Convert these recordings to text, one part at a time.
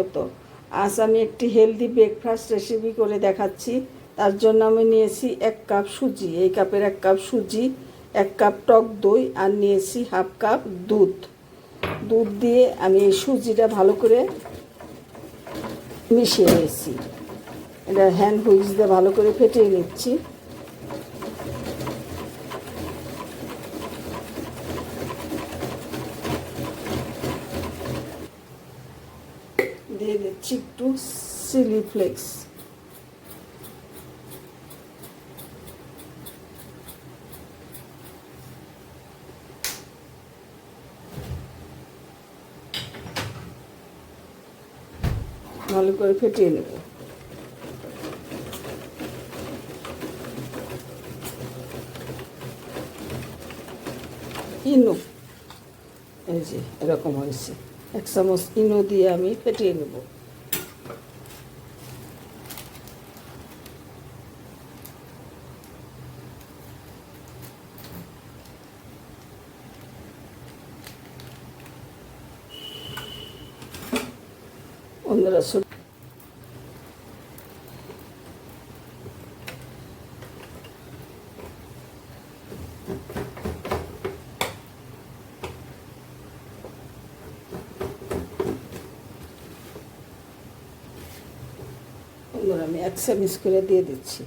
স্বাগত। আজ আমি একটি হেলদি ব্রেকফাস্ট রেসিপি করে দেখাচ্ছি। তার জন্য আমি নিয়েছি 1 কাপ সুজি, এই কাপের 1 কাপ সুজি, 1 কাপ টক দই আর নিয়েছি হাফ কাপ দুধ। দুধ দিয়ে আমি এই সুজিটা ভালো করে মিশিয়ে নিয়েছি। এটা হ্যান্ড হুইচ দিয়ে ভালো করে ফেটিয়ে নিচ্ছি। দিয়ে দিচ্ছি একটু চিলি ফ্লেক্স। ভালো করে ফেটিয়ে নেব। ইনো, এই যে এরকম হয়েছে। 1 চামচ ইনো দিয়ে আমি ফেটিয়ে নেব। বন্ধুরা আমি 1 চামচ করে দিয়ে দিচ্ছি।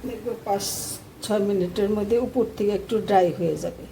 দেখবো 5-6 মিনিটের মধ্যে উপর থেকে একটু ড্রাই হয়ে যাবে।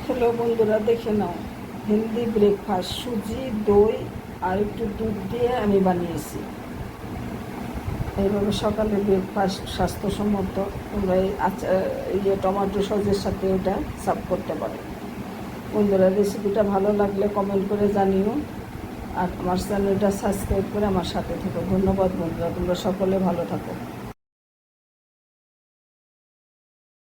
হ্যালো বন্ধুরা, দেখে নাও, হেলদি ব্রেকফাস্ট সুজি, দই আর একটু দুধ দিয়ে আমি বানিয়েছি। এইভাবে সকালে ব্রেকফাস্ট স্বাস্থ্যসম্মত। তোমরা এই টমেটো সসের সাথে এটা সার্ভ করতে পারো। বন্ধুরা, রেসিপিটা ভালো লাগলে কমেন্ট করে জানিও, আর আমার চ্যানেলটা সাবস্ক্রাইব করে আমার সাথে থাকো। ধন্যবাদ বন্ধুরা, তোমরা সকলে ভালো থাকো।